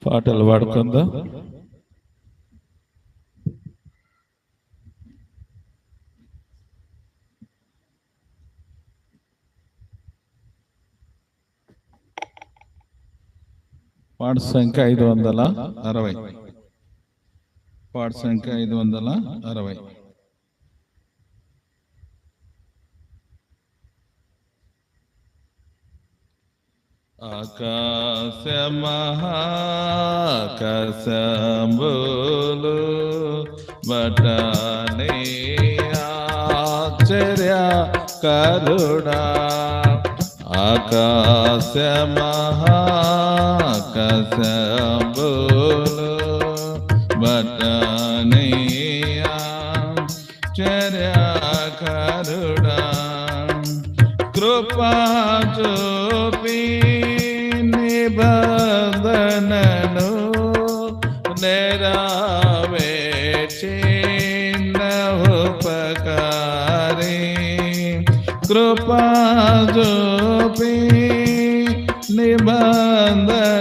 పాటలు పాడుకుందాం. పాట సంఖ్య 560. పాట సంఖ్య 560. ఆకాశమహాకాశంబులు బటనే ఆశ్చర్యకరుడా, ఆకాశమహాకాశంబులు బటనే ఆశ్చర్యకరుడా, కృపా చూపి నిబంధనను నెరవేర్చిన ఉపకారి, కృపా చూపి నిబంధనను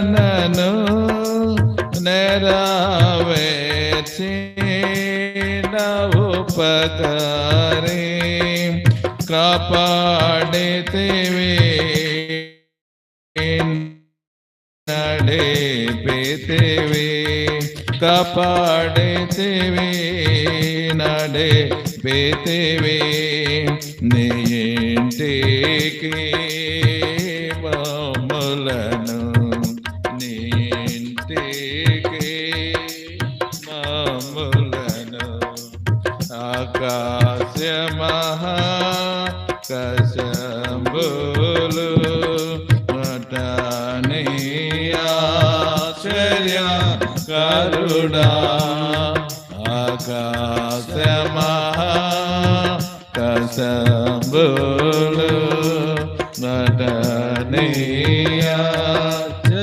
నెరవేర్చిన ఉపకారి, కాపాడితివి నడిపితివి, కాపాడితివి నడిపితివి, నీ ఇంటికి మమ్ములను, నీ ఇంటికి మమ్ములను, ఆకాశమహాకాశంబులు బటనే ఆశ్చర్యకరుడా, ఆకాశమహాకాశంబులు బటనే ఆశ్చర్యకరుడా,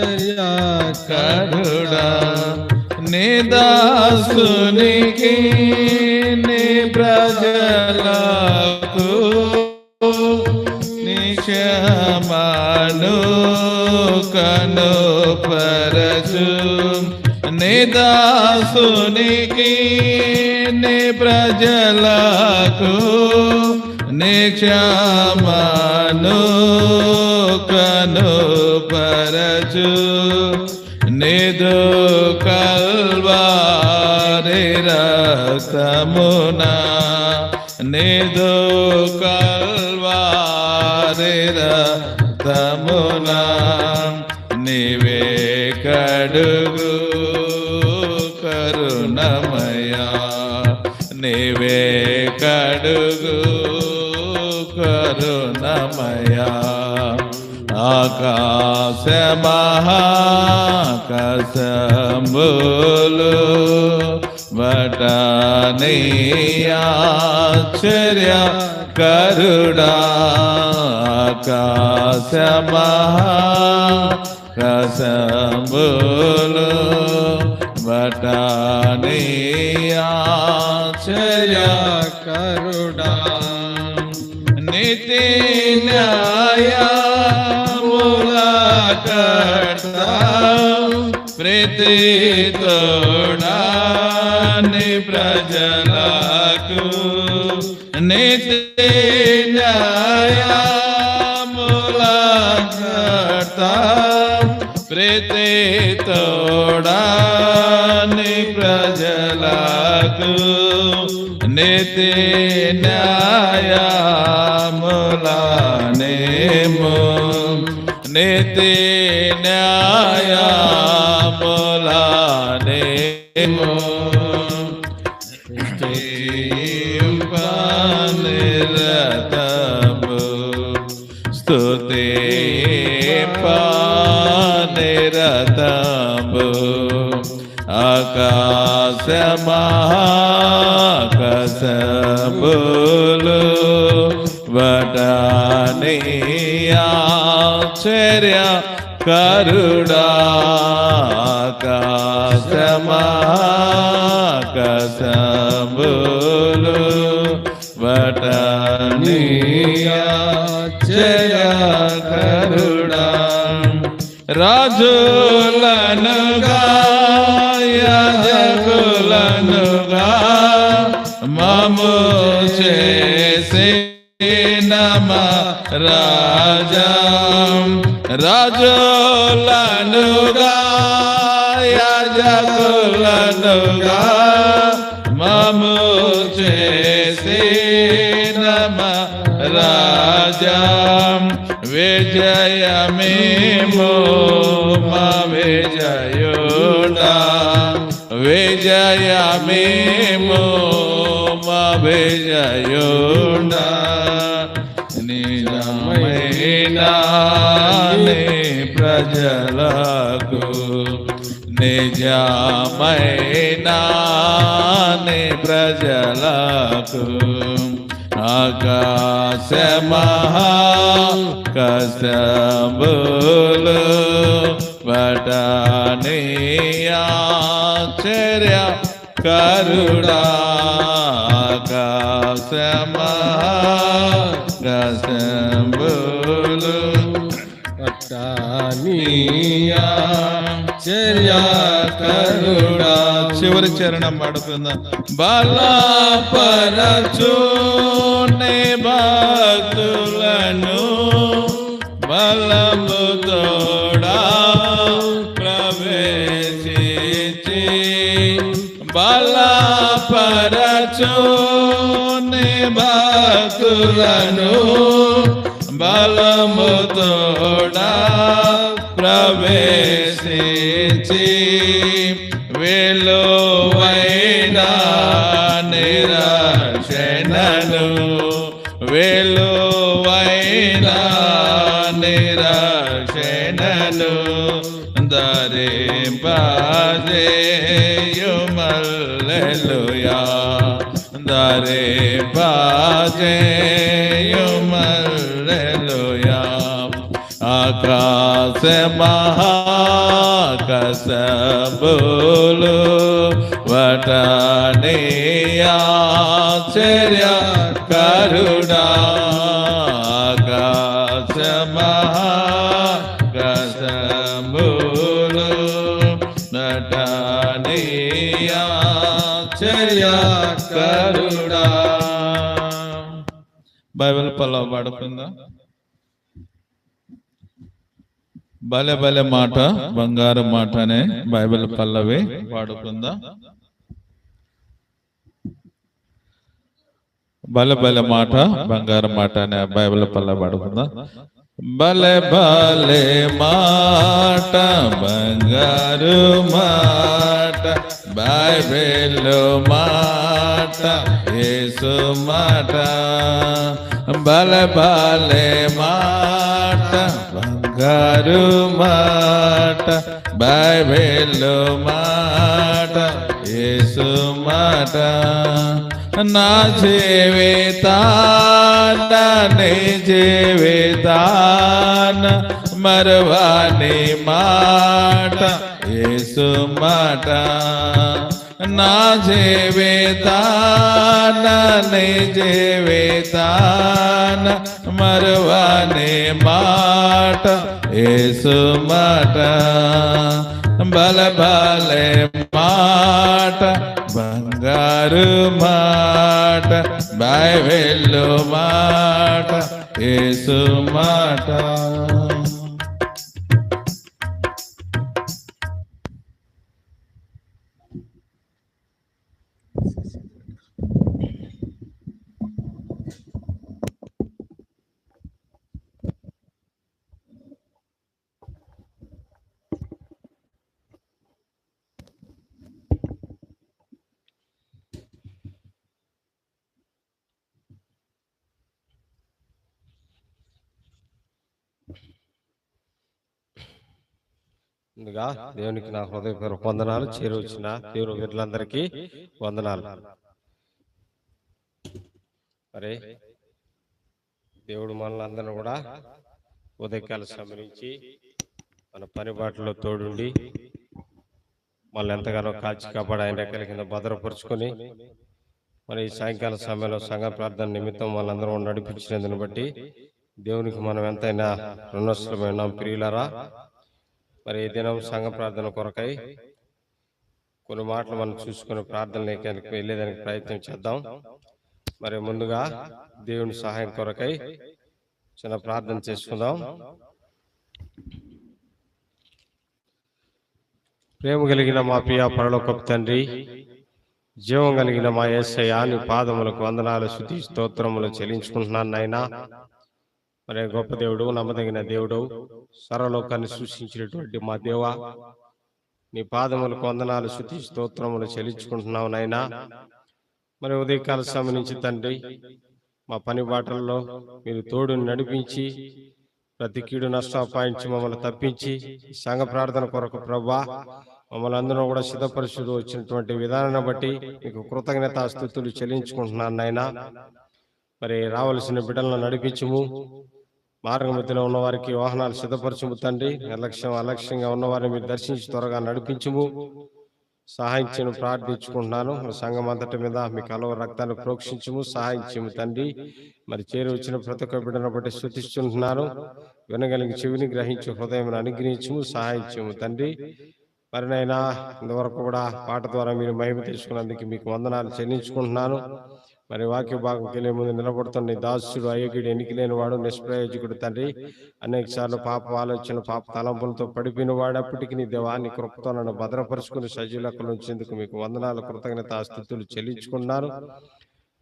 నీ దాసునికి నీ ప్రజలకు నిక్షమాను కనుపరచు, నీ దాసునికి నీ ప్రజలకు నిక్షమాను కనుపరచు, నిదు కల్వారి రక్తమున, నిదు కల్వారి రక్తమున, నీవే కడుగు కరుణమయా, నీవే కడుగు కరుణమయా, ఆకాశమహాకాశంబులు బటనే ఆశ్చర్యకరుడా, ఆకాశమహాకాశంబులు బటనే ఆశ్చర్యకరుడా, నీతి న్యాయములకర్త ప్రీతితోడా నీ ప్రజలకు, నీతి న్యాయములకర్త ప్రీతితోడా నీ ప్రజలకు, నీతి న్యాయములనేమో, నీతి న్యాయములనేమో, స్తుతింపనిరతము, స్తుతింపనిరతము, ఆకాశమహాకాశంబులు బటనే ఆశ్చర్యకరుడా, ఆకాశమహాకాశంబులు బటనే ఆశ్చర్యకరుడా, రాజులనుగా యాజకులనుగా మము చేసిన రాజా, రాజులనుగా యాజకులనుగా మము చేసిన రాజా, విజయమేమో మా విజయుడా, విజయమేమో మా విజయుడా, నిజమైన నీ ప్రజలకు, నిజమైన నీ ప్రజలకు ఆకాశమహాకాశములు వటనీయాశ్చర్య కరుడా, ఆకాశమహాకాశములు వటనీయాశ్చర్య కరుడా. చివరి చరణం పాడుకుందాం. బలపరచు నీ భక్తులను బలము తోడా ప్రవేశించి, బలపరచు నీ భక్తులను బలము తోడా ప్రవేశించి, విలువైన నిరక్షణను, విలువైన నిరక్షణను ధరింపజేయుమల్లెలూయా, ధరింపజేయుమల్లెలూయా. ఆకాశమహాకాశములు వటనీయాశ్చర్య కరుడా, ఆకాశమహాకాశములు వటనీయాశ్చర్య కరుడా. బైబిల్ పల్లవ పాడుకుందా. భలే భలే మాట బంగారు మాట అనే బైబిల్ పల్లవి పాడుకుందా. భలే భలే మాట బంగారు మాట అనే బైబిల్ పల్లవి పాడుకుందా. భలే భలే మాట బంగారు మాట, బైబిల్ మాట యేసు మాట, భలే భలే మాట బంగారు మాట, బైబిల్ మాట యేసు మాట, నా జీవితాన నీ జీవితాన మరువని మాట యేసు మాట, నా జీవితాన నీ జీవితాన మరువని మాట యేసు మాట, బల బలే మాట బంగారు మాట, బైబిల్ మాట యేసు మాట. ముందుగా దేవునికి నా హృదయపూర్వక వందనాలు. చేరువచ్చిన దేవుని బిడ్డలందరికీ వందనాలు. మరి దేవుడు మనల్ని అందరిని కూడా ఉదయకాల సమరించి మన పని బాటలో తోడుండి మళ్ళీ ఎంతగానో కాల్చి కాపాడు ఆయన రెక్కల కింద భద్రపరుచుకొని మరి ఈ సాయంకాల సమయంలో సంఘ ప్రార్థన నిమిత్తం వాళ్ళందరూ నడిపించినందుని బట్టి దేవునికి మనం ఎంతైనా రుణస్థులమైన ప్రియులారా. మరి ఈ దినం సంఘ ప్రార్థన కొరకై కొన్ని మాటలు మనం చూసుకుని ప్రార్థనలోకి వెళ్ళేదానికి ప్రయత్నం చేద్దాం. మరి ముందుగా దేవుని సహాయం కొరకై చిన్న ప్రార్థన చేసుకుందాం. ప్రేమ కలిగిన మా ప్రియ పరలోకపు తండ్రి, జీవం కలిగిన మా యేసయ్య, నీ పాదములకు వందనాలు, స్తుతి స్తోత్రములు చెల్లించుకుంటున్నాను నాయనా. మరి గొప్ప దేవుడు, నమ్మదగిన దేవుడు, సర్వలోకాన్ని సృష్టించినటువంటి మా దేవా, నీ పాదములకు వందనాలు, స్తుతి స్తోత్రములు చెల్లించుకుంటున్నావు నాయనా. మరి ఉదయకాల సమయం నుంచి తండ్రి, మా పని బాటల్లో మీరు తోడుని నడిపించి ప్రతి కీడు నష్టం అపాయించి మమ్మల్ని తప్పించి సంఘ ప్రార్థన కొరకు ప్రభా మమ్మల్ని అందరూ కూడా సిద్ధపరుచుతూ వచ్చినటువంటి విధానాన్ని బట్టి మీకు కృతజ్ఞతాస్తుతులు చెల్లించుకుంటున్నాను నాయనా. మరి రావలసిన బిడ్డలను నడిపించుము, మార్గ మధ్యలో ఉన్న వారికి వాహనాలు సిద్ధపరచుము తండ్రి. నిర్లక్ష్యం అలక్ష్యంగా ఉన్నవారిని మీరు దర్శించి త్వరగా నడిపించుము, సహాయం చేయను ప్రార్థించుకుంటున్నాను. సంఘం అంతటి మీద మీ కలవ రక్తాన్ని ప్రోక్షించుము, సహాయం చేయము తండ్రి. మరి చేరి వచ్చిన ప్రతి ఒక్క బిడ్డను బట్టి స్తుతిస్తుంటున్నాను. వినగలిగి చెవిని గ్రహించి హృదయం అనుగ్రహించుము, సహాయం చేయము తండ్రి. మరి నైనా ఇంతవరకు కూడా పాట ద్వారా మీరు మహిమ తీసుకున్నందుకు మీకు వందనాలు చెల్లించుకుంటున్నాను. మరి వాక్య భాగం వెళ్ళే ముందు నిలబడుతున్న దాసుడు, అయోగ్యుడు, ఎన్నిక లేని వాడు, నిష్ప్రయోజకుడు తండ్రి. అనేక సార్లు పాప ఆలోచన, పాప తలంపులతో పడిపోయిన వాడప్పటికీ నీ దేవా, నీ కృపతో నన్ను భద్రపరుచుకుని సజీవులకు ఉంచేందుకు మీకు వందనాలు, కృతజ్ఞత స్థుతులు చెల్లించుకున్నాను.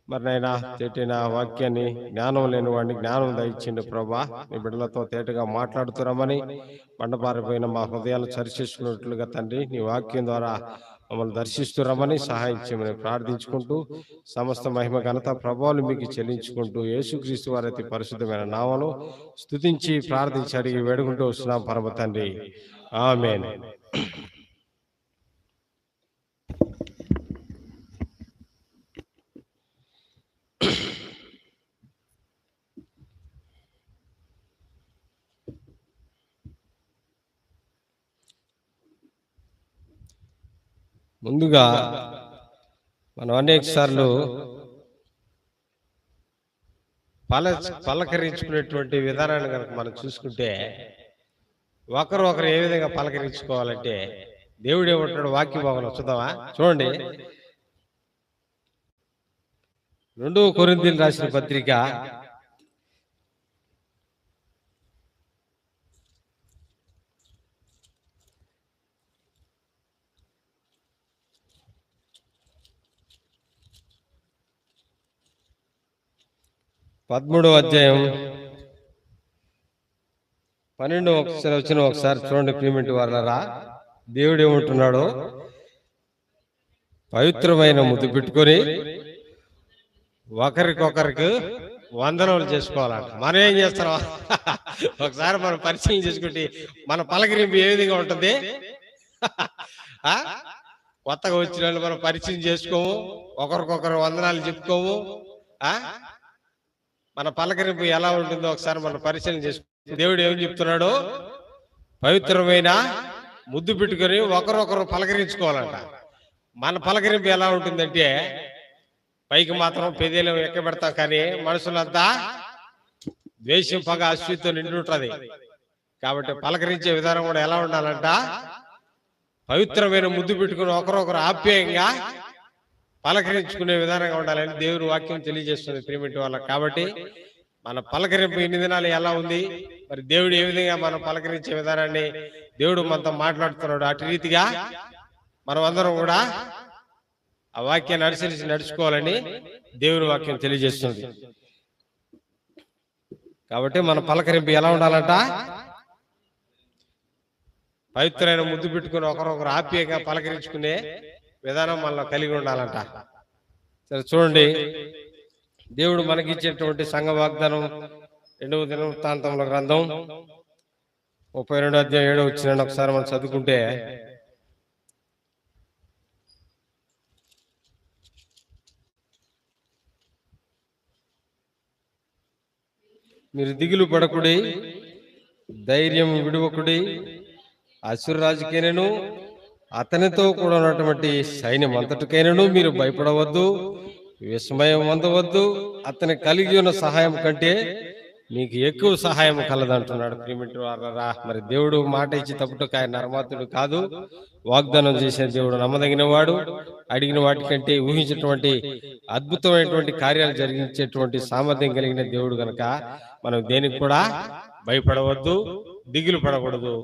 మరి నైనా తేటిన వాక్యాన్ని జ్ఞానం లేని వాడిని జ్ఞానం దయచిండు ప్రభా. నీ బిడ్డలతో తేటగా మాట్లాడుతున్నామని బండపారిపోయిన మా హృదయాలు చర్చిస్తున్నట్లుగా తండ్రి, నీ వాక్యం ద్వారా మమ్మల్ని దర్శిస్తురమని సహాయం చేయమని ప్రార్థించుకుంటూ సమస్త మహిమ ఘనత ప్రభావాలు మీకు చెల్లించుకుంటూ యేసుక్రీస్తు వారి అతి పరిశుద్ధమైన నామములో స్తుతించి ప్రార్థించి అడిగి వేడుకుంటూ వస్తున్నాం పరమ తండ్రి, ఆమేన్. ముందుగా మనం అనేక సార్లు పలకరించుకునేటువంటి విధానాన్ని కనుక మనం చూసుకుంటే ఒకరు ఏ విధంగా పలకరించుకోవాలంటే దేవుడు ఏమంటాడు వాక్య భాగంలో చూద్దామా? చూడండి, 2 కొరింథీయులు రాసిన పత్రిక 13వ అధ్యాయం 12వ వచనం ఒకసారి చూడండి ప్రియమైన వారలారా. దేవుడు ఏమంటున్నాడు? పవిత్రమైన ముద్దు పెట్టుకొని ఒకరికొకరికి వందనములు చేసుకోవాలంట. మనం ఏం చేస్తున్నాం? ఒకసారి మనం పరిచయం చేసుకుంటే మన పలకరింపు ఏ విధంగా ఉంటుంది? కొత్తగా వచ్చిన వాళ్ళు మనం పరిచయం చేసుకోము, ఒకరికొకరు వందనాలు చెప్పుకోము. మన పలకరింపు ఎలా ఉంటుందో ఒకసారి మనం పరిశీలన చేసుకో. దేవుడు ఏం చెప్తున్నాడు? పవిత్రమైన ముద్దు పెట్టుకొని ఒకరొకరు పలకరించుకోవాలంట. మన పలకరింపు ఎలా ఉంటుందంటే పైకి మాత్రం పెదేలు ఎక్కబెడతాం, కానీ మనుషులంతా ద్వేషం, పగ, అసూయతో నిండి ఉంటది. కాబట్టి పలకరించే విధానం కూడా ఎలా ఉండాలంట? పవిత్రమైన ముద్దు పెట్టుకుని ఒకరొకరు ఆప్యాయంగా పలకరించుకునే విధానంగా ఉండాలని దేవుని వాక్యం తెలియజేస్తుంది ప్రియమైన వాళ్ళకి. కాబట్టి మన పలకరింపు ఇన్ని దినాలు ఎలా ఉంది, మరి దేవుడు ఏ విధంగా మనం పలకరించే విధానాన్ని దేవుడు మనతో మాట్లాడుతున్నాడు. అటు రీతిగా మనం అందరం కూడా ఆ వాక్యాన్ని అనుసరించి నడుచుకోవాలని దేవుని వాక్యం తెలియజేస్తుంది. కాబట్టి మన పలకరింపు ఎలా ఉండాలంట? పవిత్రమైన ముద్దు పెట్టుకుని ఒకరొకరు ఆప్యాయంగా పలకరించుకునే విధానం మనలో కలిగి ఉండాలంట. సరే చూడండి, దేవుడు మనకిచ్చేటువంటి సంఘ వాగ్దానం 2వ దినవృత్తాంతముల గ్రంథం 32వ అధ్యాయం 7వ వచనం ఒకసారి మనం చదువుకుంటే, మీరు దిగులు పడకుడి, ధైర్యం విడువకుడి, అసురరాజుకైనను అతనితో కూడా ఉన్నటువంటి సైన్యం అంతటికైనను మీరు భయపడవద్దు, విస్మయం పొందవద్దు. అతని కలిగి ఉన్న సహాయం కంటే నీకు ఎక్కువ సహాయం కలదంటున్నాడు ప్రియమిటి వారలారా. మరి దేవుడు మాట ఇచ్చి తప్పుటకు ఆయన నరమాతుడు కాదు, వాగ్దానం చేసిన దేవుడు నమ్మదగిన వాడు, అడిగిన వాటికంటే ఊహించినటువంటి అద్భుతమైనటువంటి కార్యాలు జరిగించేటువంటి సామర్థ్యం కలిగిన దేవుడు గనక మనం దేనికి కూడా భయపడవద్దు, దిగులు పడకూడదు.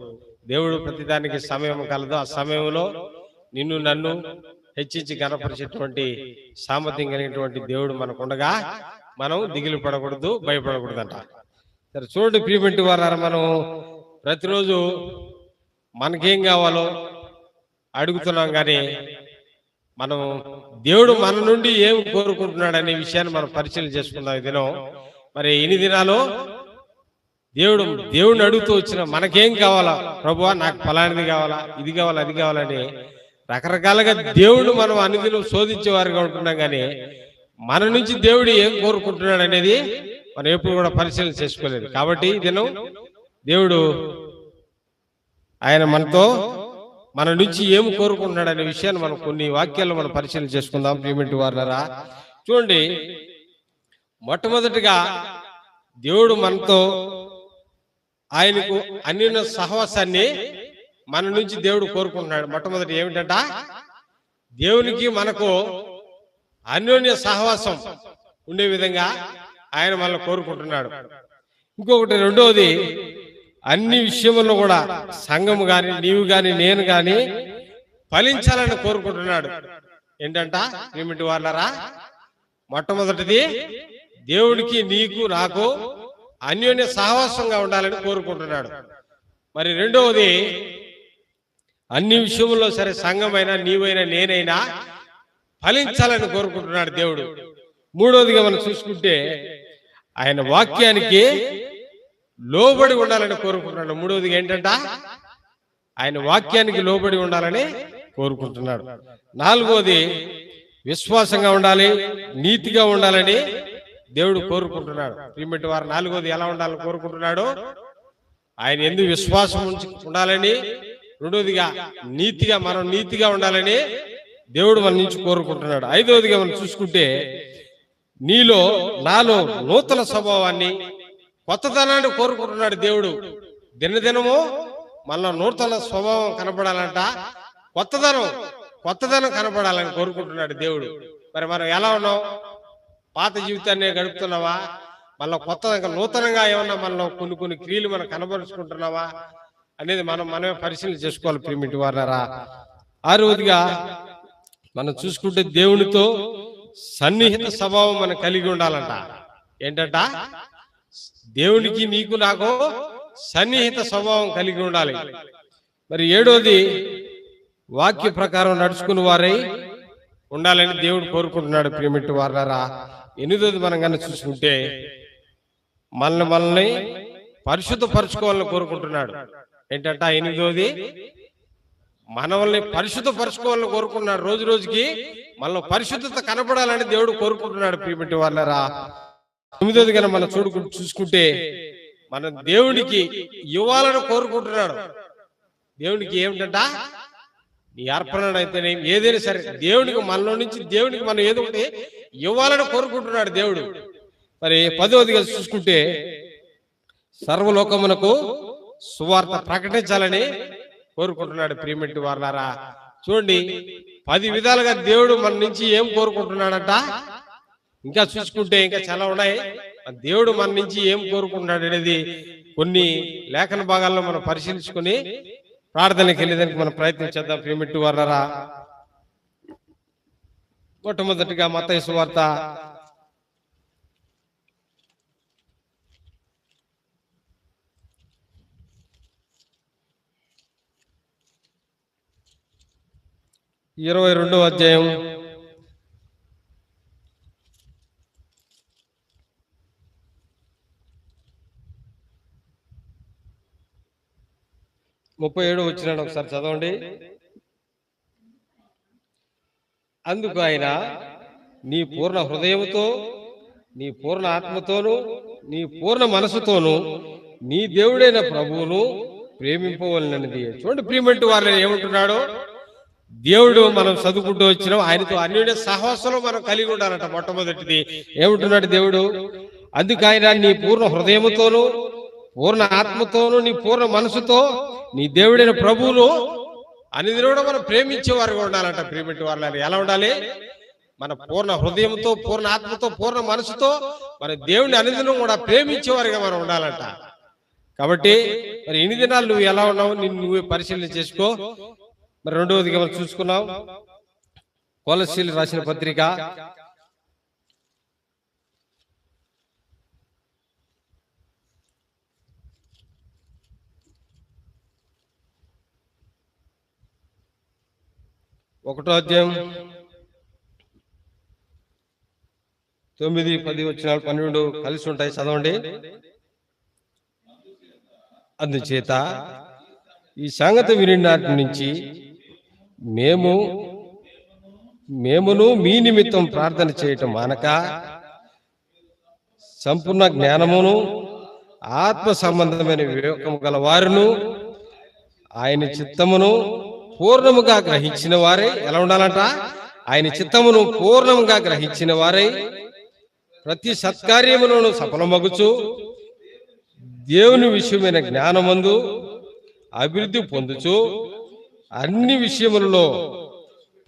దేవుడు ప్రతిదానికి సమయం కలదు. ఆ సమయంలో నిన్ను నన్ను హెచ్చించి కనపరిచేటువంటి సామర్థ్యం కలిగినటువంటి దేవుడు మనకుండగా మనం దిగులు పడకూడదు, భయపడకూడదు అంట. సరే చూడండి ప్రియమిటి వారారా, మనం ప్రతిరోజు మనకేం కావాలో అడుగుతున్నాం, కానీ మనం దేవుడు మన నుండి ఏం కోరుకుంటున్నాడు అనే విషయాన్ని మనం పరిశీలన చేసుకుందాం ఈ దినం. మరి ఇన్ని దినాలు దేవుడిని అడుగుతూ వచ్చిన మనకేం కావాలా ప్రభువా, నాకు ఫలానిది కావాలా, ఇది కావాలా, అది కావాలని రకరకాలుగా దేవుడు మనం అన్ని దినం శోధించే వారిగా ఉంటున్నాం, కానీ మన నుంచి దేవుడు ఏం కోరుకుంటున్నాడు అనేది మనం ఎప్పుడు కూడా పరిశీలన చేసుకోలేదు. కాబట్టి దినం దేవుడు ఆయన మనతో మన నుంచి ఏం కోరుకుంటున్నాడు అనే విషయాన్ని మనం కొన్ని వాక్యాలు మనం పరిశీలన చేసుకుందాం ప్రియమిటి వారలారా. చూడండి, మొట్టమొదటిగా దేవుడు మనతో ఆయనకు అన్యోన్య సహవాసాన్ని మన నుంచి దేవుడు కోరుకుంటున్నాడు. మొట్టమొదటి ఏమిటంట, దేవునికి మనకు అన్యోన్య సహవాసం ఉండే విధంగా ఆయన మనల్ని కోరుకుంటున్నాడు. ఇంకొకటి రెండవది, అన్ని విషయముల్లో కూడా సంఘము గాని, నీవు గాని, నేను గాని ఫలించాలని కోరుకుంటున్నాడు. ఏంటంట ప్రియమిటి వారలారా, మొట్టమొదటిది దేవుడికి నీకు నాకు అన్యోన్య సహవాసంగా ఉండాలని కోరుకుంటున్నాడు. మరి రెండవది, అన్ని విషయంలో సరే సంఘమైనా నీవైనా నేనైనా ఫలించాలని కోరుకుంటున్నాడు దేవుడు. మూడవదిగా మనం చూసుకుంటే ఆయన వాక్యానికి లోబడి ఉండాలని కోరుకుంటున్నాడు. మూడవదిగా ఏంటంట, ఆయన వాక్యానికి లోబడి ఉండాలని కోరుకుంటున్నాడు. నాలుగవది, విశ్వాసంగా ఉండాలి, నీతిగా ఉండాలని దేవుడు కోరుకుంటున్నాడు. ప్రియమిటి వారు, నాలుగవది ఎలా ఉండాలని కోరుకుంటున్నాడు, ఆయన ఎందుకు విశ్వాసం ఉండాలని, రెండవదిగా మనం నీతిగా ఉండాలని దేవుడు మన నుంచి కోరుకుంటున్నాడు. ఐదవదిగా మనం చూసుకుంటే నీలో నాలో నూతన స్వభావాన్ని, కొత్తదనాన్ని కోరుకుంటున్నాడు దేవుడు. దినదినము మనలో నూతన స్వభావం కనపడాలంట, కొత్తదనం కనపడాలని కోరుకుంటున్నాడు దేవుడు. మరి మనం ఎలా ఉన్నాం? పాత జీవితాన్ని గడుపుతున్నావా? మనలో కొత్తగా నూతనంగా ఏమన్నా మనలో కొన్ని క్రియలు మనం కనబరుచుకుంటున్నావా అనేది మనమే పరిశీలన చేసుకోవాలి ప్రియమిటి వారలారా. ఆరవదిగా మనం చూసుకుంటే దేవునితో సన్నిహిత స్వభావం మనం కలిగి ఉండాలంట. ఏంటంట, దేవునికి నీకు నాకు సన్నిహిత స్వభావం కలిగి ఉండాలి. మరి ఏడోది, వాక్య ప్రకారం నడుచుకుని వారై ఉండాలని దేవుడు కోరుకుంటున్నాడు ప్రియమిటి వారలారా. ఎనిమిదోది మనం కన్నా చూసుకుంటే మనల్ని పరిశుద్ధపరచుకోవాలని కోరుకుంటున్నాడు. ఏంటంట, ఎనిమిదోది, మనల్ని పరిశుద్ధపరచుకోవాలని కోరుకుంటున్నాడు. రోజు రోజుకి మనలో పరిశుద్ధత కనపడాలని దేవుడు కోరుకుంటున్నాడు ప్రియమిటి వారలారా. తొమ్మిదోది కన్నా మనం చూసుకుంటే మనం దేవునికి ఇవ్వాలని కోరుకుంటున్నాడు. దేవునికి ఏమిటంట, నీ అర్పణ అయితేనే ఏదైనా సరే దేవునికి మనలో నుంచి దేవునికి మనం ఏదో ఒకటి ఇవ్వాలని కోరుకుంటున్నాడు దేవుడు. మరి పదవదిగా చూసుకుంటే సర్వలోకమునకు సువార్త ప్రకటించాలని కోరుకుంటున్నాడు ప్రియమిటి వారలారా. చూడండి, 10 విధాలుగా దేవుడు మన నుంచి ఏం కోరుకుంటున్నాడంట. ఇంకా చూసుకుంటే ఇంకా చాలా ఉన్నాయి. దేవుడు మన నుంచి ఏం కోరుకుంటున్నాడు అనేది కొన్ని లేఖన భాగాల్లో మనం పరిశీలించుకుని ప్రార్థనకి వెళ్ళేదానికి మనం ప్రయత్నం చేద్దాం ప్రియమిటి వారలారా. మొట్టమొదటిగా మత్తయి సువార్త 22వ అధ్యాయం 37 వచ్చినాడు, ఒకసారి చదవండి. అందుకు ఆయన, నీ పూర్ణ హృదయముతో, నీ పూర్ణ ఆత్మతోను, నీ పూర్ణ మనసుతోను నీ దేవుడైన ప్రభువును ప్రేమింపవలనది. చూడండి ప్రియమిటి వారిని ఏమంటున్నాడు, దేవుడు మనం చదువుకుంటూ వచ్చినాం, ఆయనతో అన్యోన్య సహవాసంలో మనం కలిగి ఉండాలంట. మొట్టమొదటిది ఏమంటున్నాడు దేవుడు? అందుకు ఆయన నీ పూర్ణ హృదయముతోను, పూర్ణ ఆత్మతోను, నీ పూర్ణ మనసుతో నీ దేవుడైన ప్రభువును అనేది కూడా మనం ప్రేమించేవారుగా ఉండాలంట. ప్రేమించే వాళ్ళు ఎలా ఉండాలి? మన పూర్ణ హృదయంతో, పూర్ణ ఆత్మతో, పూర్ణ మనసుతో మన దేవుని అనుదినం కూడా ప్రేమించేవారుగా మనం ఉండాలంట. కాబట్టి మరి ఇన్ని దినాలు నువ్వు ఎలా ఉన్నావు, నిన్ను నువ్వే పరిశీలన చేసుకో. మరి రెండవదిగా మనం చూసుకున్నాం, కొలస్సీలు రాసిన పత్రిక 1వ అధ్యాయం 9, 10 వచనాలు 12 కలిసి ఉంటాయి, చదవండి. అందుచేత ఈ సంగతి వినినాటి నుంచి మేమును మీ నిమిత్తం ప్రార్థన చేయటం మానక సంపూర్ణ జ్ఞానమును ఆత్మ సంబంధమైన వివేకము గల వారును ఆయన చిత్తమును పూర్ణముగా గ్రహించిన వారై, ఎలా ఉండాలంట? ఆయన చిత్తమును పూర్ణముగా గ్రహించిన వారై ప్రతి సత్కార్యములను సఫలమగుచు దేవుని విషయమైన జ్ఞానమందు అభివృద్ధి పొందుచు అన్ని విషయములలో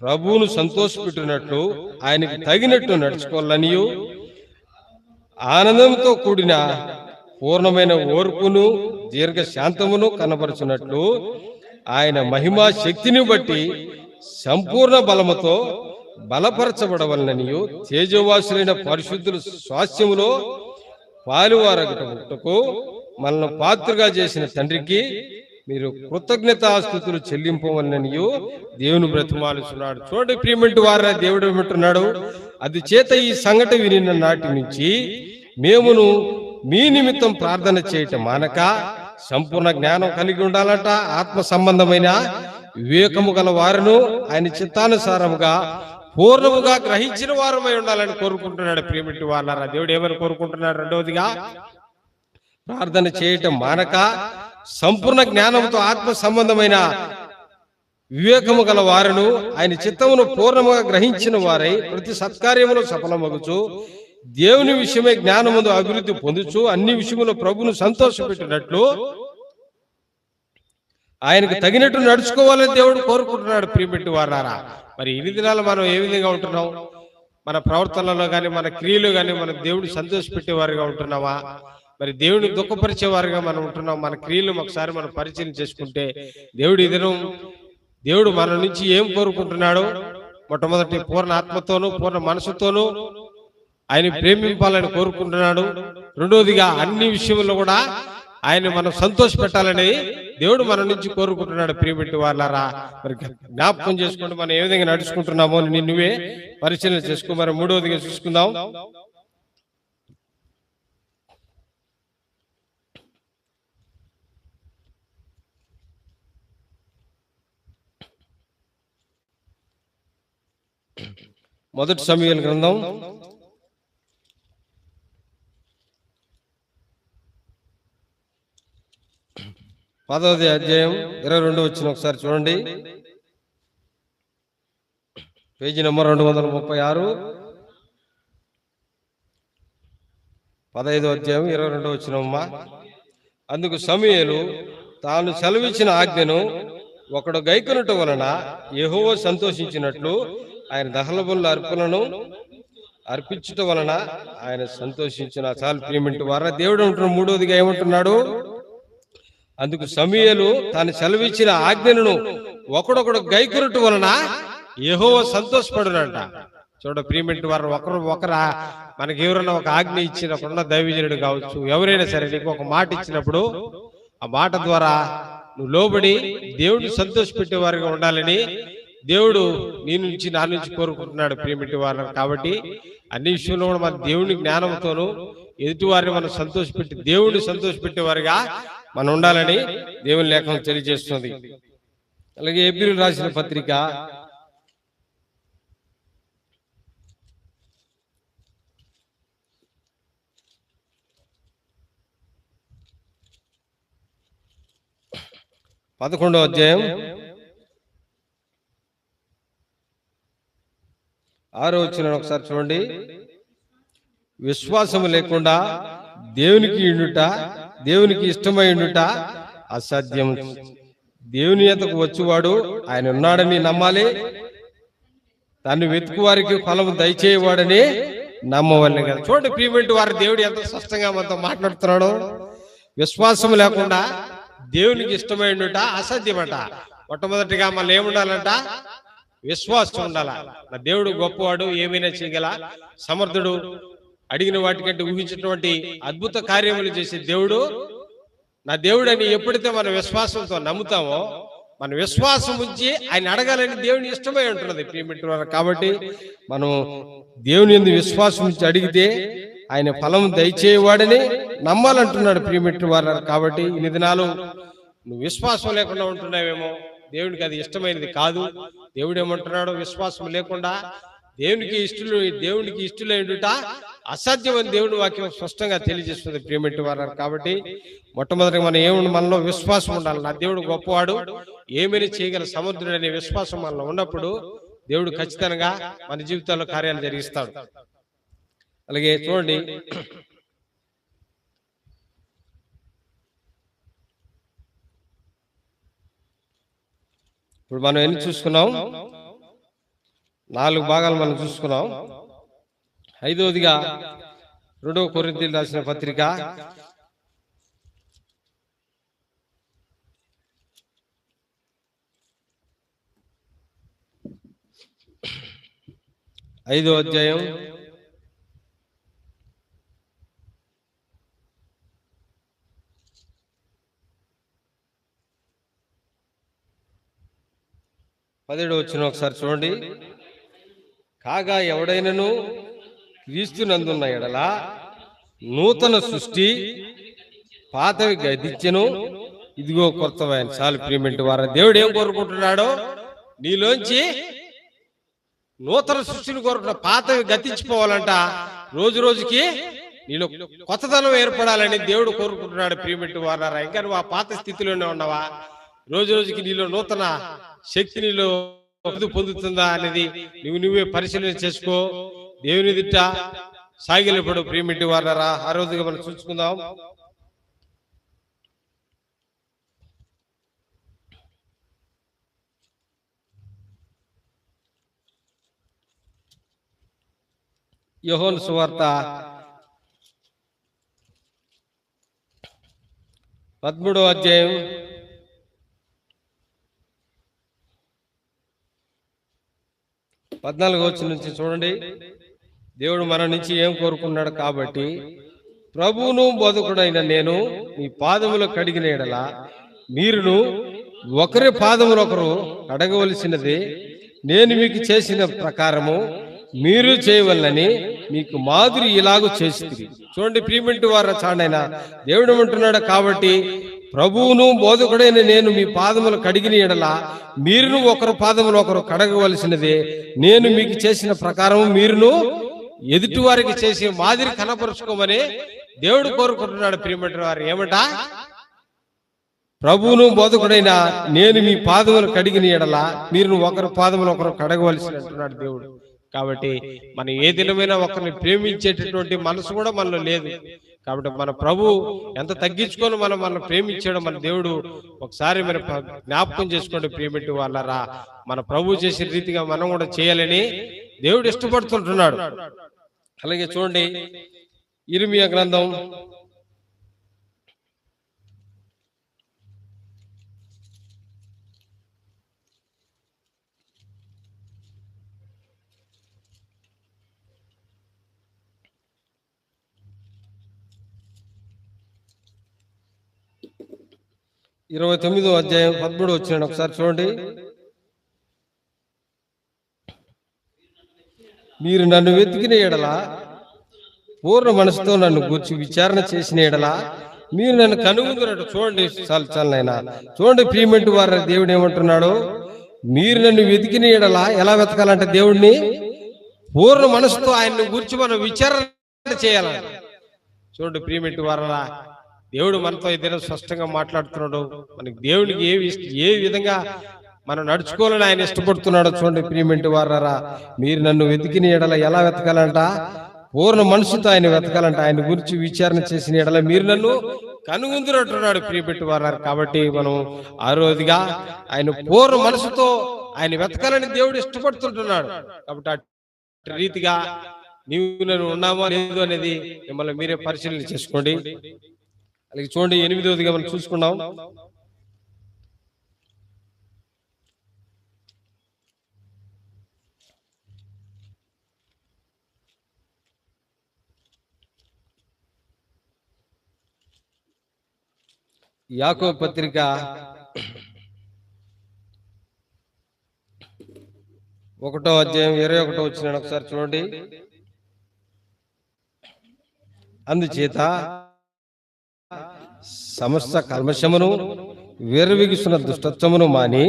ప్రభువును సంతోషపెట్టినట్లు ఆయనకి తగినట్టు నడుచుకోవాలనియు, ఆనందంతో కూడిన పూర్ణమైన ఓర్పును దీర్ఘశాంతమును కనబరుచున్నట్లు ఆయన మహిమా శక్తిని బట్టి సంపూర్ణ బలముతో బలపరచబడవలననియు, తేజవాసులైన పరిశుద్ధుల స్వాస్థ్యములో పాలువారగటకు మనల్ని పాత్రగా చేసిన తండ్రికి మీరు కృతజ్ఞతాస్తుతులు చెల్లింపవలననియు దేవుని బ్రతిమాలుచున్నాడు. చూడండి ప్రియమంటి వారా, దేవుడు ఏమంటున్నాడు? అది చేత ఈ సంగతి వినిన నాటి నుంచి మేమును మీ నిమిత్తం ప్రార్థన చేయటం మానక సంపూర్ణ జ్ఞానం కలిగి ఉండాలట. ఆత్మ సంబంధమైన వివేకము గల వారును ఆయన చిత్తానుసారముగా పూర్ణముగా గ్రహించిన వారమై ఉండాలని కోరుకుంటున్నాడు. ప్రియమిటి వాళ్ళారా, దేవుడు ఏమని కోరుకుంటున్నాడు? రెండవదిగా ప్రార్థన చేయటం మానక సంపూర్ణ జ్ఞానంతో ఆత్మ సంబంధమైన వివేకము గల వారును ఆయన చిత్తమును పూర్ణముగా గ్రహించిన వారై ప్రతి సత్కార్యములో సఫలమగుచు దేవుని విషయమే జ్ఞానముందు అభివృద్ధి పొందుచు అన్ని విషయములో ప్రభును సంతోషపెట్టినట్లు ఆయనకు తగినట్టు నడుచుకోవాలని దేవుడు కోరుకుంటున్నాడు. ప్రియపెట్టి వారారా, మరి ఇన్ని దినాలు మనం ఏ విధంగా ఉంటున్నాం? మన ప్రవర్తనలో కానీ, మన క్రియలు కానీ మన దేవుడు సంతోషపెట్టేవారుగా ఉంటున్నావా? మరి దేవుడిని దుఃఖపరిచేవారుగా మనం ఉంటున్నాం? మన క్రియలు ఒకసారి మనం పరిశీలన చేసుకుంటే దేవుడు మన నుంచి ఏం కోరుకుంటున్నాడు? మొట్టమొదటి పూర్ణ ఆత్మతోనూ పూర్ణ మనసుతోనూ ఆయన ప్రేమింపాలని కోరుకుంటున్నాడు. రెండోదిగా అన్ని విషయంలో కూడా ఆయన మనం సంతోష పెట్టాలని దేవుడు మన నుంచి కోరుకుంటున్నాడు. ప్రియమిటి వాళ్ళారా, మరి జ్ఞాపకం చేసుకోండి, మనం ఏ విధంగా నడుచుకుంటున్నామో నువ్వే పరిశీలన చేసుకో. మరి మూడవదిగా చూసుకుందాం, మొదటి సమూయేలు గ్రంథం 10వ అధ్యాయం 22 వచ్చిన ఒకసారి చూడండి. పేజీ నెంబర్ 236, 15వ అధ్యాయం 22 వచ్చినమ్మా. అందుకు సమూయేలు తాను సెలవిచ్చిన ఆజ్ఞను ఒకడు గైకొనుట వలన యెహోవా సంతోషించినట్లు ఆయన దహన బలుల అర్పణను అర్పించుట వలన ఆయన సంతోషించిన. చాలు ప్రియమిటి వారా, దేవుడు అంటున్నాడు. మూడవదిగా ఏమంటున్నాడు? అందుకు సమూయేలు తాను సెలవిచ్చిన ఆజ్ఞలను ఒకడొకడు గైకొనుట వలన యెహోవా సంతోషపడునంట. చూడ ప్రియమిటి వారు, ఒకరా మనకి ఎవరైనా ఒక ఆజ్ఞ ఇచ్చినప్పుడు, దైవజనుడు కావచ్చు, ఎవరైనా సరే నీకు ఒక మాట ఇచ్చినప్పుడు ఆ మాట ద్వారా నువ్వు లోబడి దేవుడిని సంతోషపెట్టేవారుగా ఉండాలని దేవుడు నీ నుంచి నా నుంచి కోరుకుంటున్నాడు. ప్రియమిటి వారు, కాబట్టి అన్ని విషయంలో కూడా మన దేవుని జ్ఞానంతోనూ ఎదుటి వారిని మనం సంతోషపెట్టి దేవుడిని సంతోషపెట్టేవారుగా మనం ఉండాలని దేవుని లేఖనం తెలియజేస్తుంది. అలాగే హెబ్రీయులకు రాసిన పత్రిక 11వ అధ్యాయం 6వ వచనం ఒకసారి చూడండి. విశ్వాసం లేకుండా దేవునికి ఇష్టమై ఉండుట అసాధ్యం. దేవుని యొద్దకు వచ్చువాడు ఆయన ఉన్నాడని నమ్మాలి, తను వెతుకు వారికి ఫలము దయచేయవాడని నమ్మవల్లి కదా. చూడండి ప్రియమైన వారి దేవుడు ఎంత స్పష్టంగా మనతో మాట్లాడుతున్నాడు. విశ్వాసం లేకుండా దేవునికి ఇష్టమై ఉండుట అసాధ్యమట. మొట్టమొదటిగా మళ్ళీ ఏముండాలంట? విశ్వాసం ఉండాల. నా దేవుడు గొప్పవాడు, ఏమైనా చేయగల సమర్థుడు, అడిగిన వాటికంటే ఊహించినటువంటి అద్భుత కార్యములు చేసే దేవుడు నా దేవుడు అని ఎప్పుడైతే మన విశ్వాసంతో నమ్ముతామో, మన విశ్వాసం ఉంచి ఆయన అడగాలని దేవుని ఇష్టమై ఉంటున్నది ప్రియమిత్రులారా. కాబట్టి మనం దేవుని యందు విశ్వాసం ఉంచి అడిగితే ఆయన ఫలం దయచేయవాడని నమ్మాలంటున్నాడు ప్రియమిత్రులారా. కాబట్టి ఇన్ని దినాలు నువ్వు విశ్వాసం లేకుండా ఉంటున్నావేమో, దేవునికి అది ఇష్టమైనది కాదు. దేవుడు ఏమంటున్నాడు? విశ్వాసం లేకుండా దేవునికి ఇష్టలైనట అసాధ్యమని దేవుని వాక్యం స్పష్టంగా తెలియజేస్తుంది ప్రియమిటి వారు. కాబట్టి మొట్టమొదటిగా మనం ఏముంది? మనలో విశ్వాసం ఉండాలి. నా దేవుడు గొప్పవాడు, ఏమైనా చేయగల సముద్రుడు అనే విశ్వాసం మనలో ఉన్నప్పుడు దేవుడు ఖచ్చితంగా మన జీవితాల్లో కార్యాలు జరిగిస్తాడు. అలాగే చూడండి, ఇప్పుడు మనం ఎన్ని చూసుకున్నాం? 4 భాగాలు మనం చూసుకున్నాం. 5వదిగా 2వ కొరింథీయులకు రాసిన పత్రిక 5వ అధ్యాయం 17వ వచనం ఒకసారి చూడండి. కాగా ఎవడైనను క్రీస్తునందున్న ఎడల నూతన సృష్టి, పాతవి గతించెను, ఇదిగో కొత్తవైన. చాలు ప్రియమిటి వారు, దేవుడు ఏం కోరుకుంటున్నాడో నీలోంచి నూతన సృష్టిని కోరుకుంటున్నా. పాతవి గతించిపోవాలంట, రోజు రోజుకి నీలో కొత్తదనం ఏర్పడాలని దేవుడు కోరుకుంటున్నాడు ప్రియమిటి వారు. ఇంకా నువ్వు ఆ పాత స్థితిలోనే ఉన్నావా? రోజు రోజుకి నీలో నూతన శక్తి నీలో పొందుతుందా అనేది నువ్వే పరిశీలన చేసుకో. దేవుని దిట్ట సాగిలపడు ప్రియమిటి వారరా. ఆ రోజుగా మనం చూసుకుందాం. యోహాను సువార్త 13వ అధ్యాయం 14వ వచనం నుంచి చూడండి. దేవుడు మన నుంచి ఏం కోరుకున్నాడు? కాబట్టి ప్రభువును బోధకుడైన నేను మీ పాదములు కడిగిన ఎడల మీరును ఒకరి పాదములు ఒకరు కడగవలసినది నేను మీకు చేసిన ప్రకారము మీరు చేయవలనని మీకు మాదిరి ఇలాగూ చేసింది. చూడండి ప్రియమిటి వారు, చాడైనా దేవుడు అంటున్నాడు. కాబట్టి ప్రభువును బోధకుడైన నేను మీ పాదములు కడిగిన ఎడల మీరును ఒకరు పాదములు ఒకరు కడగవలసినదే నేను మీకు చేసిన ప్రకారం మీరును ఎదుటి వారికి చేసి మాదిరి కనపరుచుకోమని దేవుడు కోరుకుంటున్నాడు ప్రియమిటి వారు. ఏమట? ప్రభువును బోధకుడైన నేను మీ పాదములు కడిగిన ఎడల మీరును ఒకరు పాదములు ఒకరు కడగవలసి అంటున్నాడు దేవుడు. కాబట్టి మనం ఏ దినమైనా ఒకరిని ప్రేమించేటటువంటి మనసు కూడా మనలో లేదు. కాబట్టి మన ప్రభు ఎంత తగ్గించుకొని మనం ప్రేమించాడో మన దేవుడు ఒకసారి మన జ్ఞాపకం చేసుకోండి ప్రియమిటి వాళ్ళరా. మన ప్రభు చేసే రీతిగా మనం కూడా చేయాలని దేవుడు ఇష్టపడుతుంటున్నాడు. అలాగే చూడండి, ఇర్మియా గ్రంథం 29వ అధ్యాయం 13వ వచనం ఒకసారి చూడండి. మీరు నన్ను వెతికిన ఎడల, పూర్ణ మనసుతో నన్ను గూర్చి విచారణ చేసిన ఎడల మీరు నన్ను కనుగొందున్నట్టు. చూడండి, చాలనైనా చూడండి ప్రియమిటి వారు, దేవుడు ఏమంటున్నాడు? మీరు నన్ను వెతికిన ఎడల ఎలా వెతకాలంటే దేవుడిని పూర్ణ మనసుతో ఆయన్ని గురించి మనం విచారణ చేయాలంట. చూడండి ప్రియమిటి వారలా, దేవుడు మనతో ఇద్దరు స్పష్టంగా మాట్లాడుతున్నాడు. మనకి దేవునికి ఏ విధంగా మనం నడుచుకోవాలని ఆయన ఇష్టపడుతున్నాడు. చూడండి ప్రియమంటి వారారా, మీరు నన్ను వెతికిన ఎడల ఎలా వెతకాలంట? పూర్ణ మనసుతో ఆయన వెతకాలంట. ఆయన గురించి విచారణ చేసిన ఎడల మీరు నన్ను కనుగొందునంటున్నాడు ప్రియపెట్టి వారారు. కాబట్టి మనం ఆ రోజుగా ఆయన పూర్ణ మనసుతో ఆయన వెతకాలని దేవుడు ఇష్టపడుతుంటున్నాడు. కాబట్టి అటు రీతిగా నీవు నన్ను ఉన్నామో లేదు అనేది మిమ్మల్ని మీరే పరిశీలన చేసుకోండి. అలాగే చూడండి 8వదిగా మనం చూసుకున్నాం. యాకోబు పత్రిక 1వ అధ్యాయం 21వ వచనం ఒకసారి చూడండి. అందుచేత సమస్త కల్మషమును విర్రవీగుచున్న దుష్టత్వమును మాని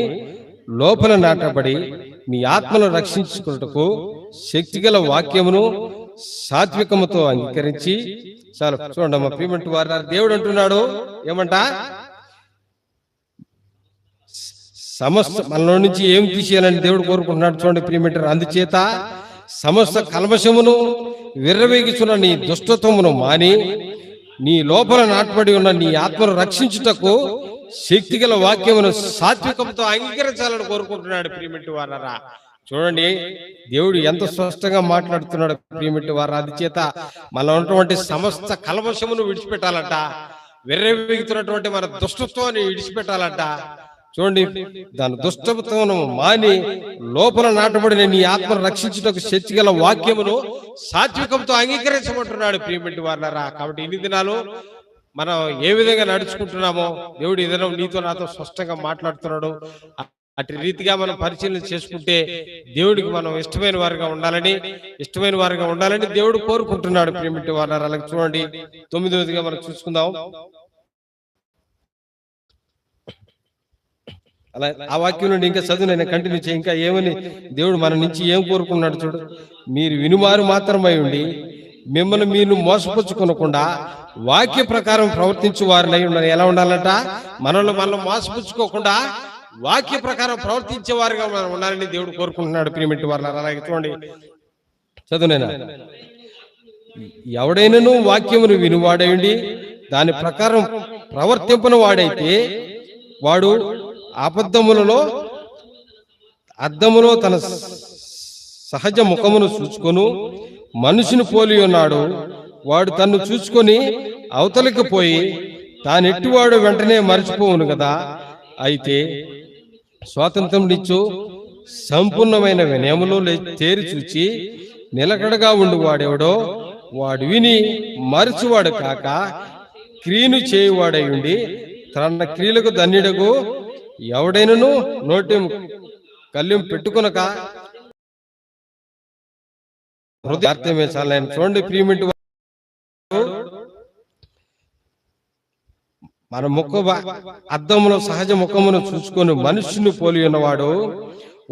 లోపల నాటబడి మీ ఆత్మను రక్షించుకున్నటకు శక్తిగల వాక్యమును సాత్వికముతో అంగీకరించి చాలు. చూడండి మా ప్రియమంటి వారు, దేవుడు అంటున్నాడు ఏమంట? సమస్త మనలో నుంచి ఏం తీసేయాలని దేవుడు కోరుకుంటున్నాడు. చూడండి ప్రియమంటారు, అందుచేత సమస్త కల్మషమును విర్రవేగిచున్న నీ దుష్టత్వమును మాని నీ లోపల నాటబడి ఉన్న నీ ఆత్మను రక్షించుటకు శక్తిగల వాక్యమును సాత్వికంతో అంగీకరించాలని కోరుకుంటున్నాడు ప్రియమిటి వారరా. చూడండి దేవుడు ఎంత స్పష్టంగా మాట్లాడుతున్నాడు ప్రియమిటి వారు. అందుచేత మనలో ఉన్నటువంటి సమస్త కల్మషమును విడిచిపెట్టాలంట, విర్రవేగుతున్నటువంటి మన దుష్టత్వాన్ని విడిచిపెట్టాలంట. చూడండి, దాని దుష్టత్వమును మాని లోపల నాటబడిన నీ ఆత్మను రక్షించుటకు శక్తిగల వాక్యమును సాత్వికంతో అంగీకరించమంటున్నాడు ప్రియమిటి వారరా. కాబట్టి ఇన్ని దినాలు మనం ఏ విధంగా నడుచుకుంటున్నామో దేవుడు ఈ దినం నీతో నాతో స్పష్టంగా మాట్లాడుతున్నాడు. అటు రీతిగా మనం పరిశీలన చేసుకుంటే దేవుడికి మనం ఇష్టమైన వారిగా ఉండాలని దేవుడు కోరుకుంటున్నాడు ప్రియమిటి వారరా. అలాగే చూడండి 9వదిగా మనం చూసుకుందాం. అలా ఆ వాక్యం నుండి ఇంకా చదువు, నేను కంటిన్యూ చేయి. ఇంకా ఏమని దేవుడు మన నుంచి ఏం కోరుకున్నాడు చూడు. మీరు వినుమారు మాత్రమై ఉండి మిమ్మల్ని మీరు మోసపుచ్చుకోనకుండా వాక్య ప్రకారం ప్రవర్తించు వారినై ఉండాలి. ఎలా ఉండాలంట? మనల్ని మోసపుచ్చుకోకుండా వాక్య ప్రకారం ప్రవర్తించే వారిగా మనం ఉండాలని దేవుడు కోరుకుంటున్నాడు ప్రియమిటి వారు. అలాగే చూడండి చదువునైనా, ఎవడైనను వాక్యమును వినువాడైండి దాని ప్రకారం ప్రవర్తింపని వాడైతే వాడు అద్దములో తన సహజ ముఖమును చూచుకొను మనుషుని పోలి ఉన్నాడు. వాడు తన్ను చూచుకొని అవతలికి పోయి తానెట్టివాడు వెంటనే మరచిపోవును కదా. అయితే స్వాతంత్రం నిచ్చు సంపూర్ణమైన వినయములో తేరి చూచి నిలకడగా ఉండు వాడెవడో వాడు విని మరచువాడు కాక క్రియను చేయువాడై ఉండి తన క్రియలకు ధన్యుడగు. ఎవడైనను నోటి కళ్ళెం పెట్టుకొనక హృదయార్థమే చాలా. చూడండి ప్రియమిటి, మన అద్దములో సహజ ముఖమును చూసుకొని మనుషుని పోలి ఉన్నవాడు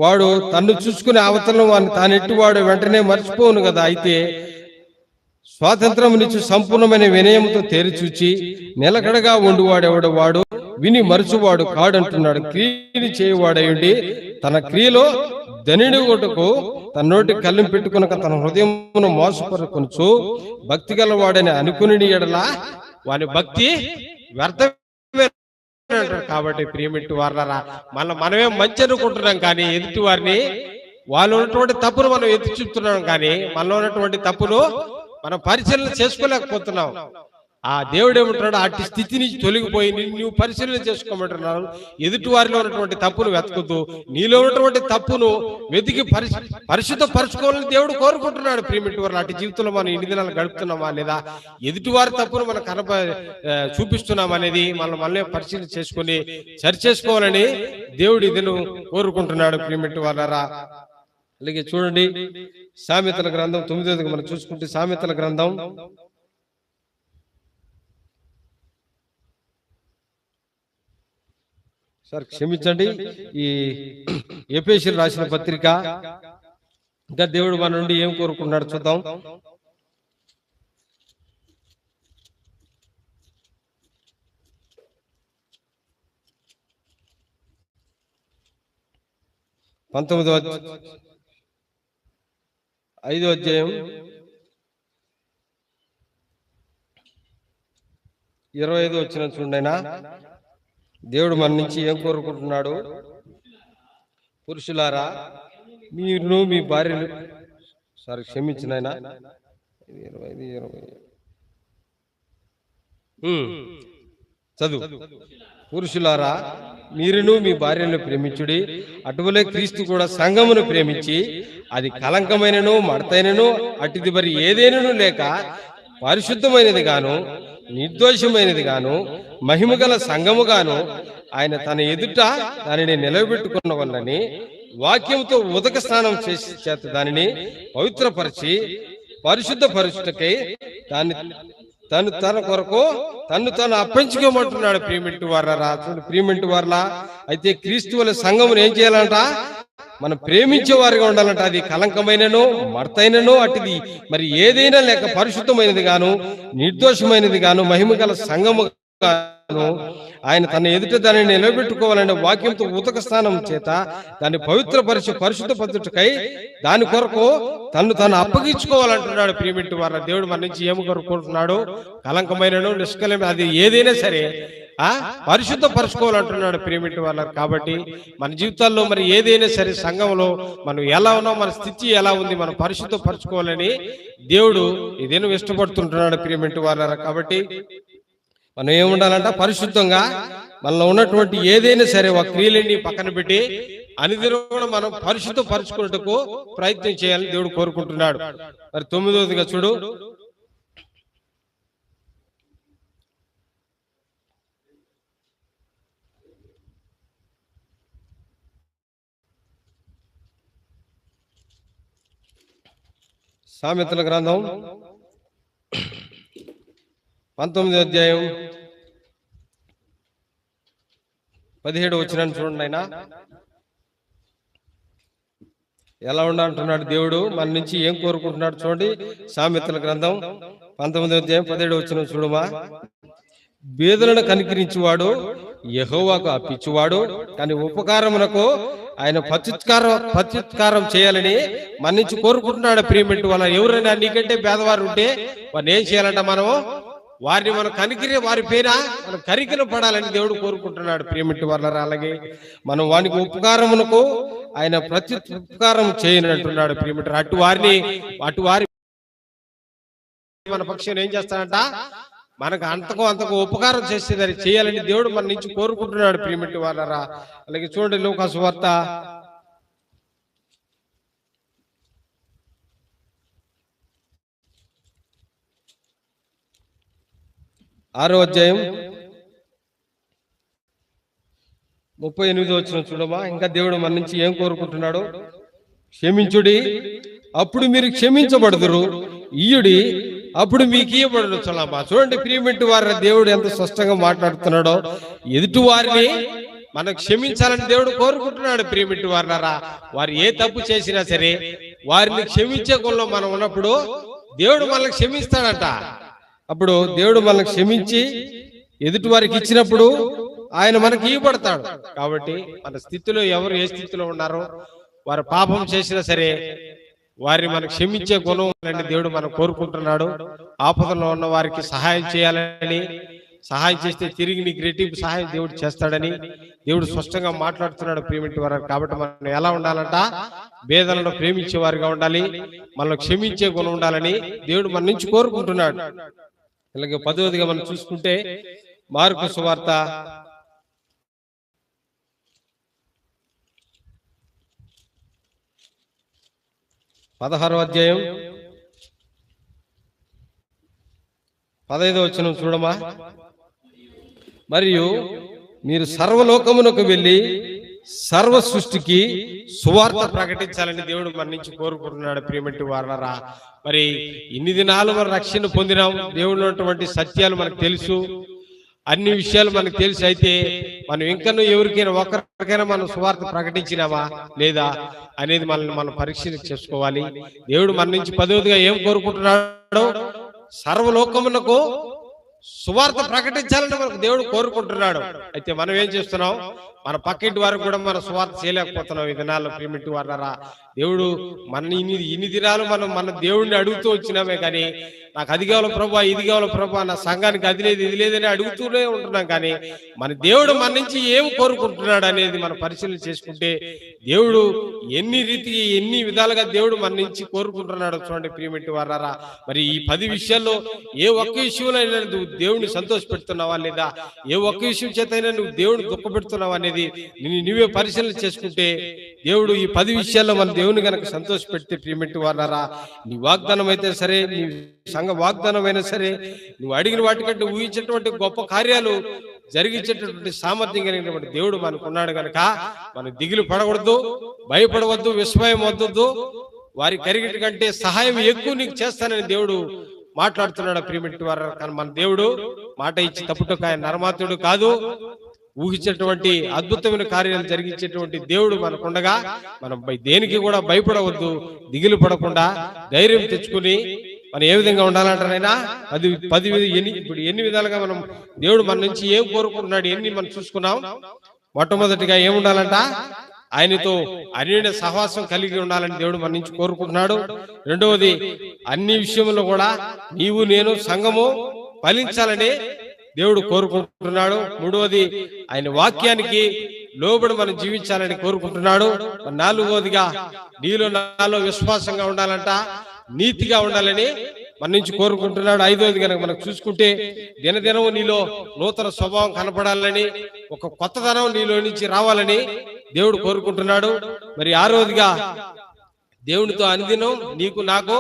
వాడు తన్ను చూసుకుని అవతలను వాడిని తానెట్టివాడు వెంటనే మర్చిపోవును కదా. అయితే స్వాతంత్రం నుంచి సంపూర్ణమైన వినయముతో తేరిచూచి నిలకడగా ఉండువాడెవడు వాడు విని మరచువాడు కాడంటున్నాడు. క్రియని చేయువాడయుండి తన క్రియలో ధనిడుగుటకు తన నోటి కళ్ళెం పెట్టుకునక తన హృదయమును మోసపరుకొనుచు భక్తి గలవాడని అనుకుని ఎడల వాని భక్తి వ్యర్థమే. కాబట్టి ప్రియమిటి వారలారా, మనమే మంచి అనుకుంటున్నాం కానీ ఎదుటి వారిని వాళ్ళు ఉన్నటువంటి తప్పును మనం ఎత్తి చూపుతున్నాం కానీ మనలో ఉన్నటువంటి తప్పును మనం పరిశీలన చేసుకోలేకపోతున్నాం. ఆ దేవుడు ఏమంటున్నాడు? అట్టి స్థితి నుంచి తొలగిపోయి నువ్వు పరిశీలన చేసుకోమంటున్నాడు. ఎదుటి వారిలో ఉన్నటువంటి తప్పును వెతకుతూ నీలో ఉన్నటువంటి తప్పును వెతికి పరిశుద్ధ పరుచుకోవాలని దేవుడు కోరుకుంటున్నాడు ప్రియమిటి వారు. అటు జీవితంలో మనం ఇన్ని దినాలు గడుపుతున్నామా లేదా ఎదుటి వారి తప్పును మనం చూపిస్తున్నాం అనేది మనల్ని పరిశీలన చేసుకుని సరి చేసుకోవాలని దేవుడు ఇదిను కోరుకుంటున్నాడు ప్రియమిటి వారరా. అలాగే చూడండి సామెతల గ్రంథం 9వ మనం చూసుకుంటే సామెతల గ్రంథం సార్ క్షమించండి, ఈ ఎఫెసీయులకు రాసిన పత్రిక. ఇంకా దేవుడు మన నుండి ఏం కోరుకున్నాడు చూద్దాం. 5వ అధ్యాయం 25 వచ్చిన చూడైనా దేవుడు మన నుంచి ఏం కోరుకుంటున్నాడు? పురుషులారా మీరు మీ భార్యలు క్షమించినైనా 25 చదువు. పురుషులారా మీరును మీ భార్యను ప్రేమించుడి, అటువలే క్రీస్తు కూడా సంఘమును ప్రేమించి అది కలంకమైనను మడతైనను అటుది మరి ఏదేనను లేక పరిశుద్ధమైనది గాను నిర్దోషమైనది గాను మహిమగల సంఘము గాను ఆయన తన ఎదుట దానిని నిలబెట్టుకున్న వల్లని వాక్యంతో ఉదక స్నానం చేసి చేత దానిని పవిత్రపరిచి పరిశుద్ధ పరుచుటకై దాన్ని తన కొరకు తను అప్పంచుకోమంటున్నాడు. ప్రియమింటి వారలా అయితే క్రీస్తు వల్ల సంఘమును ఏం చేయాలంట? మనం ప్రేమించే వారిగా ఉండాలంట. అది కలంకమైనను మడతైనను అటుది మరి ఏదైనా లేక పరిశుద్ధమైనది గాను నిర్దోషమైనది గాను మహిమగల సంఘము గాను ఆయన తన ఎదుట దానిని నిలబెట్టుకోవాలనే వాక్యంతో ఉతక స్నానం చేత దాన్ని పవిత్రపరిచి పరిశుద్ధ పద్ధతికై దాని కొరకు తను అప్పగించుకోవాలంటున్నాడు. ప్రియమింటి వారు దేవుడు మన నుంచి ఏమి కోరుకుంటున్నాడు? కలంకమైనను నిష్కలమైన అది ఏదైనా సరే పరిశుద్ధ పరుచుకోవాలంటున్నాడు ప్రియమింటి వాళ్ళ. కాబట్టి మన జీవితాల్లో మరి ఏదైనా సరే సంఘంలో మనం ఎలా ఉన్నాం, మన స్థితి ఎలా ఉంది, మనం పరిశుద్ధ పరుచుకోవాలని దేవుడు ఇదేనో ఇష్టపడుతుంటున్నాడు ప్రియమింటి వాళ్ళ. కాబట్టి మనం ఏముండాలంట? పరిశుద్ధంగా మనలో ఉన్నటువంటి ఏదైనా సరే ఒక క్రియలన్నీ పక్కన పెట్టి అనుదినం కూడా మనం పరిశుద్ధ పరుచుకున్నట్టుకు ప్రయత్నం చేయాలని దేవుడు కోరుకుంటున్నాడు. మరి 9వదిగా చూడు. సామెతల గ్రంథం 19వ అధ్యాయం 17 వచ్చిన చూడండి. ఆయన ఎలా ఉండాలంటున్నాడు దేవుడు మన నుంచి ఏం కోరుకుంటున్నాడు చూడండి. సామెతల గ్రంథం 19వ అధ్యాయం 17 వచ్చిన చూడమా. బేదలను కనికరించువాడు యెహోవాకు అప్పించువాడు, కానీ ఉపకారమునకు ఆయన ప్రత్యుత్కారం చేయాలని మన నుంచి కోరుకుంటున్నాడు. ప్రియమింటి వాళ్ళ ఎవరైనా నీకంటే పేదవారు ఉంటే వారిని ఏం చేయాలంట? మనము వారిని మనం వారి పేర మనం కరికిన పడాలని దేవుడు కోరుకుంటున్నాడు. ప్రియమింటి వాళ్ళ అలాగే మనం వానికి ఉపకారమునకు ఆయన ప్రత్యుపకారం చేయని అంటున్నాడు. ప్రియమింటి అటు వారి మన పక్షాన్ని ఏం చేస్తాడంట? మనకు అంతకు ఉపకారం చేసేదని చేయాలని దేవుడు మన నుంచి కోరుకుంటున్నాడు. ప్రియమింటి వాళ్ళరా అలాగే చూడండి. లూకా సువార్త 6వ అధ్యాయం 38 వచ్చిన చూడమా. ఇంకా దేవుడు మన నుంచి ఏం కోరుకుంటున్నాడు? క్షమించుడి, అప్పుడు మీరు క్షమించబడుదురు, ఇయ్యుడి, అప్పుడు మీకు ఇవ్వబడును. చూడండి ప్రియమింటి వారి దేవుడు ఎంత స్పష్టంగా మాట్లాడుతున్నాడో. ఎదుటి వారిని మనం క్షమించాలని దేవుడు కోరుకుంటున్నాడు. ప్రియమింటి వారినారా, వారు ఏ తప్పు చేసినా సరే వారిని క్షమించే గుణంలో మనం ఉన్నప్పుడు దేవుడు మనల్ని క్షమిస్తాడంట. అప్పుడు దేవుడు మనల్ని క్షమించి ఎదుటి వారికి ఇచ్చినప్పుడు ఆయన మనకి ఇవ్వబడతాడు. కాబట్టి మన స్థితిలో ఎవరు ఏ స్థితిలో ఉన్నారో వారు పాపం చేసినా సరే వారిని మనకు క్షమించే గుణం అని దేవుడు మనం కోరుకుంటున్నాడు. ఆపదలో ఉన్న వారికి సహాయం చేయాలని, సహాయం చేస్తే తిరిగి నీకు రెట్టింపు సహాయం దేవుడు చేస్తాడని దేవుడు స్పష్టంగా మాట్లాడుతున్నాడు. ప్రేమించే వారు కాబట్టి మనం ఎలా ఉండాలంట? భేదాలను ప్రేమించే వారిగా ఉండాలి, మనల్ని క్షమించే గుణం ఉండాలని దేవుడు మన నుంచి కోరుకుంటున్నాడు. ఇలాగే 10వదిగా మనం చూసుకుంటే మార్కు సువార్త 16వ అధ్యాయం 15వ వచనం చూడమా. మరియు మీరు సర్వలోకమునకు వెళ్ళి సర్వ సృష్టికి సువార్త ప్రకటించాలని దేవుడు మన నుంచి కోరుకుంటున్నాడు. ప్రియమింటి వారలారా, మరి ఇన్ని దినాలు మనం రక్షణ పొందినాం, దేవుడు ఉన్నటువంటి సత్యాలు మనకు తెలుసు, అన్ని విషయాలు మనకు తెలుసు. అయితే మనం ఇంకా ఎవరికైనా ఒకరికైనా మనం సువార్త ప్రకటించినామా లేదా అనేది మనం పరిశీలన చేసుకోవాలి. దేవుడు మన నుంచి 10వదిగా ఏం కోరుకుంటున్నాడు? సర్వలోకమునకు సువార్త ప్రకటించాలని మనకు దేవుడు కోరుకుంటున్నాడు. అయితే మనం ఏం చేస్తున్నాం? మన పక్కింటి వారికి కూడా మనం సువార్త చేయలేకపోతున్నాం ఈ దినాల్లో. ప్రియమిటి వారారా, దేవుడు మన ఇన్ని దినాలు మన దేవుడిని అడుగుతూ వచ్చినామే కానీ, నాకు అది కావాలి ప్రభా, ఇది కావాలి ప్రభా, నా సంఘానికి అది లేదు ఇది లేదని అడుగుతూనే ఉంటున్నాం. కానీ మన దేవుడు మన నుంచి ఏం కోరుకుంటున్నాడు అనేది మనం పరిశీలన చేసుకుంటే, దేవుడు ఎన్ని విధాలుగా దేవుడు మన నుంచి కోరుకుంటున్నాడు చూడండి ప్రియమిటి వారారా. మరి ఈ 10 విషయాల్లో ఏ ఒక్క విషయంలో అయినా నువ్వు దేవుడిని సంతోష పెడుతున్నావా లేదా, ఏ ఒక్క విషయం చేత అయినా నువ్వు దేవుడిని దుఃఖ పెడుతున్నావా అనేది నువ్వే పరిశీలన చేసుకుంటే, దేవుడు ఈ 10 విషయాల్లో మన దేవుని గనక సంతోష పెడితే ప్రియమిటి వారారా, నీ వాగ్దానం అయితే సరే, నీ సంఘ వాగ్దానం అయినా సరే, నువ్వు అడిగిన వాటికంటే ఊహించినటువంటి గొప్ప కార్యాలు జరిగించేటటువంటి సామర్థ్యం కలిగినటువంటి దేవుడు మనకున్నాడు కనుక మనం దిగులు పడకూడదు, భయపడవద్దు, విస్మయం వద్దు. వారి కరిగిటి కంటే సహాయం ఎక్కువ నీకు చేస్తానని దేవుడు మాట్లాడుతున్నాడు ప్రియమిటి వారు. కానీ మన దేవుడు మాట ఇచ్చి తప్పుటకు ఆయన నరమాతుడు కాదు. ఊహించేటువంటి అద్భుతమైన కార్యాలు జరిగించేటువంటి దేవుడు మనకుండగా మనం దేనికి కూడా భయపడవద్దు, దిగులు పడకుండా ధైర్యం తెచ్చుకుని మనం ఏ విధంగా ఉండాలంటారైనా ఇప్పుడు ఎన్ని విధాలుగా మనం దేవుడు మన నుంచి ఏం కోరుకుంటున్నాడు ఎన్ని మనం చూసుకున్నాం. మొట్టమొదటిగా ఏముండాలంట, ఆయనతో అన్యోన్య సహవాసం కలిగి ఉండాలని దేవుడు మన నుంచి కోరుకుంటున్నాడు. రెండవది, అన్ని విషయంలో కూడా నీవు నేను సంఘము ఫలించాలని దేవుడు కోరుకుంటున్నాడు. మూడవది, ఆయన వాక్యానికి లోబడి మనం జీవించాలని కోరుకుంటున్నాడు. నాలుగవదిగా, నీలో నాలో విశ్వాసంగా ఉండాలంట, నీతిగా ఉండాలని మన నుంచి కోరుకుంటున్నాడు. ఐదవది కనుక మనం చూసుకుంటే, దినదినం నీలో నూతన స్వభావం కనపడాలని, ఒక కొత్తదనం నీలో నుంచి రావాలని దేవుడు కోరుకుంటున్నాడు. మరి ఆరవదిగా, దేవునితో అనుదినం నీకు నాకు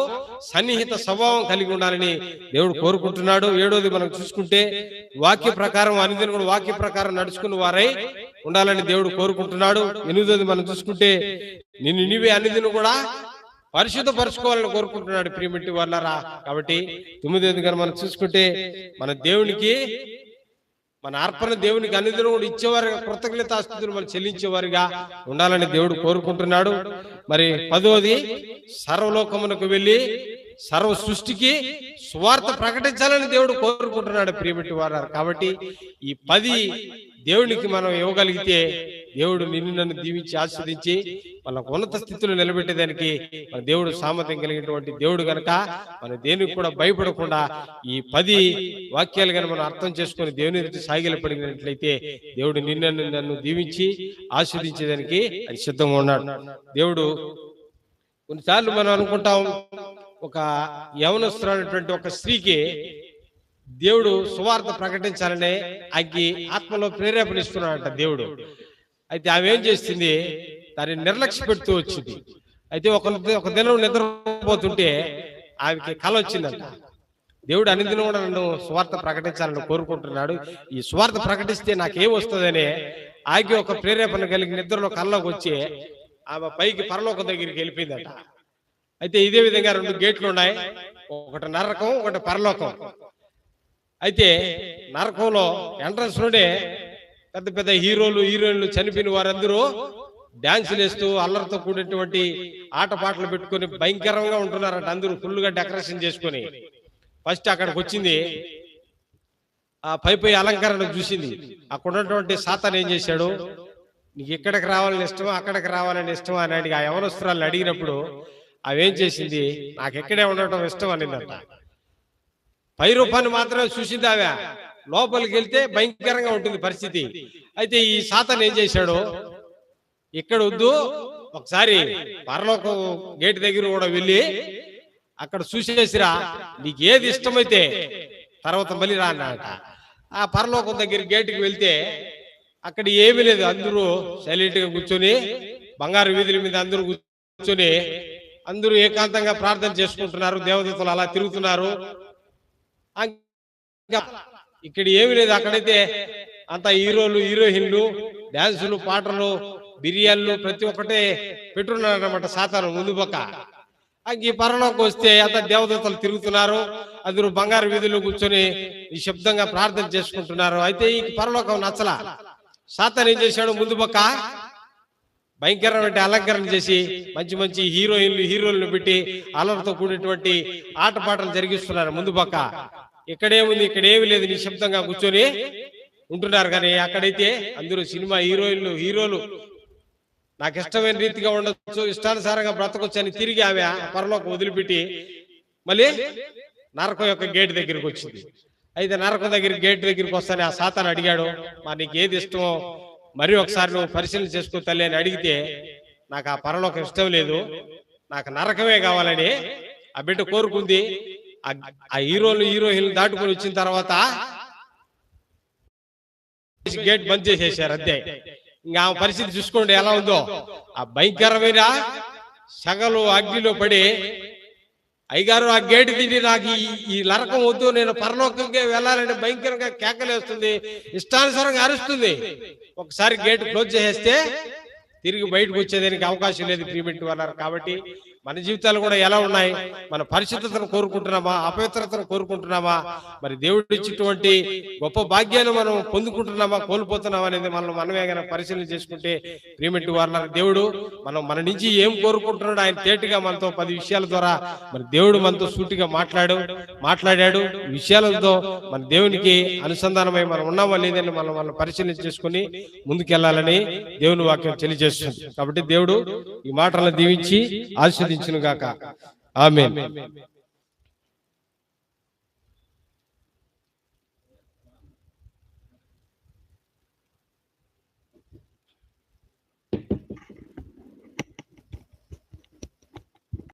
సన్నిహిత స్వభావం కలిగి ఉండాలని దేవుడు కోరుకుంటున్నాడు. ఏడవది మనం చూసుకుంటే, వాక్య ప్రకారం అనుదినం కూడా వాక్య ప్రకారం నడుచుకున్న వారై ఉండాలని దేవుడు కోరుకుంటున్నాడు. ఎనిమిదవది మనం చూసుకుంటే, నిన్ను నీవే అనుదినం కూడా పరిశుద్ధపరచుకోవాలని కోరుకుంటున్నాడు ప్రియమిటి వాళ్ళరా. కాబట్టి 9వది కనుక మనం చూసుకుంటే, మన దేవునికి మన అర్పణ దేవునికి అనుదినం కూడా ఇచ్చేవారుగా, కృతజ్ఞతాస్తుతులు మనం చెల్లించేవారుగా ఉండాలని దేవుడు కోరుకుంటున్నాడు. మరి 10వది, సర్వలోకమునకు వెళ్ళి సర్వ సృష్టికి సువార్త ప్రకటించాలని దేవుడు కోరుకుంటున్నాడు ప్రియమిటి వారు. కాబట్టి ఈ 10 దేవునికి మనం ఇవ్వగలిగితే, దేవుడు నిన్ను నన్ను దీవించి ఆస్వాదించి వాళ్ళకు ఉన్నత స్థితిలో నిలబెట్టేదానికి మన దేవుడు సామర్థ్యం కలిగినటువంటి దేవుడు గనక మన దేనికి కూడా భయపడకుండా ఈ 10 వాక్యాలు కనుక మనం అర్థం చేసుకుని దేవుని రీతి సాగిలపడినట్లయితే, దేవుడు నిన్ను నన్ను దీవించి ఆస్వాదించేదానికి అది సిద్ధంగా ఉన్నాడు. దేవుడు కొన్నిసార్లు మనం అనుకుంటాం, ఒక యవనస్తున్నటువంటి ఒక స్త్రీకి దేవుడు సువార్త ప్రకటించాలనే ఆకి ఆత్మలో ప్రేరేపణ ఇస్తున్నాడంట దేవుడు. అయితే ఆమె ఏం చేస్తుంది, దాన్ని నిర్లక్ష్య పెడుతూ వచ్చింది. అయితే ఒక దినం నిద్రపోతుంటే ఆమెకి కల వచ్చిందంట. దేవుడు అనుదినం కూడా నన్ను సువార్త ప్రకటించాలని కోరుకుంటున్నాడు, ఈ సువార్త ప్రకటిస్తే నాకేం వస్తుందని ఆగి ఒక ప్రేరేపణ కలిగి నిద్రలో కల్లోకి వచ్చి ఆమె పైకి పరలోకం దగ్గరికి వెళ్ళిపోయిందట. అయితే ఇదే విధంగా 2 గేట్లు ఉన్నాయి, ఒకటి నరకం, ఒకటి పరలోకం. అయితే నరకంలో ఎంట్రన్స్ లోనే పెద్ద పెద్ద హీరోలు హీరోయిన్లు చనిపోయిన వారందరూ డాన్సులు వేస్తూ అల్లరితో కూడినటువంటి ఆటపాటలు పెట్టుకుని భయంకరంగా ఉంటున్నారంట. అందరూ ఫుల్గా డెకరేషన్ చేసుకుని. ఫస్ట్ అక్కడికి వచ్చింది, ఆ పై అలంకరణ చూసింది. అక్కడ ఉన్నటువంటి సాతాను ఏం చేశాడు, నీకు ఇక్కడికి రావాలని ఇష్టమా అక్కడికి రావాలని ఇష్టమా అని అడిగి ఆ యవనస్తురాలను అడిగినప్పుడు అవేం చేసింది, నాకు ఎక్కడే ఉండటం ఇష్టం అనిందంట. పై రూపాన్ని మాత్రమే చూసింది ఆమె, లోపలికి వెళ్తే భయంకరంగా ఉంటుంది పరిస్థితి. అయితే ఈ సాతాను ఏం చేశాడు, ఇక్కడ వద్దు, ఒకసారి పరలోకం గేట్ దగ్గర కూడా వెళ్ళి అక్కడ చూసేసిరా, నీకు ఏది ఇష్టమైతే తర్వాత మళ్ళీ రా అన్నట. ఆ పరలోకం దగ్గర గేటుకి వెళ్తే అక్కడ ఏమీ లేదు, అందరూ సైలెంట్ గా కూర్చొని బంగారు వీధుల మీద అందరూ కూర్చొని అందరూ ఏకాంతంగా ప్రార్థన చేసుకుంటున్నారు, దేవదూతలు అలా తిరుగుతున్నారు. ఇక్కడ ఏమి లేదు, అక్కడైతే అంత హీరోలు హీరోయిన్లు డాన్సులు పాటలు బిర్యానీలు ప్రతి ఒక్కటే పెట్టున్నారు అన్నమాట సాతాను ముందు పక్క. ఈ పరలోకి వస్తే అంత దేవదూతలు తిరుగుతున్నారు, అందరూ బంగారు వీధుల్లో కూర్చొని ఈ శబ్దంగా ప్రార్థన చేసుకుంటున్నారు. అయితే ఈ పరలోకం నచ్చల. సాతాను ఏం చేశాడు, ముందు పక్క భయంకరమైన అలంకరణ చేసి మంచి మంచి హీరోలను పెట్టి అల్లరితో కూడినటువంటి ఆటపాటలు జరిగిస్తున్నారు ముందు పక్క. ఇక్కడేముంది, ఇక్కడేమి లేదు, నిశ్శబ్దంగా కూర్చొని ఉంటున్నారు. కానీ అక్కడైతే అందరూ సినిమా హీరోలు నాకు ఇష్టమైన రీతిగా ఉండొచ్చు, ఇష్టానుసారంగా బ్రతకొచ్చు అని తిరిగి ఆమె పరలోకం వదిలిపెట్టి మళ్ళీ నరకం యొక్క గేట్ దగ్గరికి వచ్చింది. అయితే నరకం గేట్ దగ్గరికి వస్తానే ఆ సాతాను అడిగాడు, మరి నీకు ఏది ఇష్టమో మరి ఒకసారి నువ్వు పరిశీలన చేసుకో తల్లి అని అడిగితే, నాకు ఆ పరలోకం ఇష్టం లేదు, నాకు నరకమే కావాలని ఆ బిడ్డ కోరుకుంది. ఆ హీరోయిన్ దాటుకొని వచ్చిన తర్వాత గేట్ బంద్ చేసేసారు అంతే. ఇంకా ఆమె పరిస్థితి చూసుకోండి ఎలా ఉందో. ఆ భయంకరమైన సగలు అగ్నిలో పడి, అయ్యగారు ఆ గేటు తిని నాకు ఈ నరకం వద్దు, నేను పరలోకంగా వెళ్ళాలని భయంకరంగా కేకలేస్తుంది, ఇష్టానుసారంగా అరుస్తుంది. ఒకసారి గేట్ క్లోజ్ చేసేస్తే తిరిగి బయటకు వచ్చేదానికి అవకాశం లేదు ప్రియమిటి వాళ్ళారు. కాబట్టి మన జీవితాలు కూడా ఎలా ఉన్నాయి? మన పరిశుద్ధతను కోరుకుంటున్నామా, అపవిత్రతను కోరుకుంటున్నామా? మరి దేవుడు ఇచ్చినటువంటి గొప్ప భాగ్యాన్ని మనం పొందుకుంటున్నామా, కోల్పోతున్నామా అనేది మనమే కనుక పరిశీలన చేసుకుంటే ప్రియమిటి వాళ్ళ దేవుడు మన నుంచి ఏం కోరుకుంటున్నాడు ఆయన తేటిగా మనతో 10 విషయాల ద్వారా మరి దేవుడు మనతో సూటిగా మాట్లాడాడు. ఈ విషయాలతో మన దేవునికి అనుసంధానమై మనం ఉన్నామా లేదని మనం పరిశీలన చేసుకుని ముందుకెళ్లాలని దేవుని వాక్యం తెలియజేస్తుంది. కాబట్టి దేవుడు ఈ మాటలను దీవించి ఆశీర్వదించును గాక. ఆమేన్.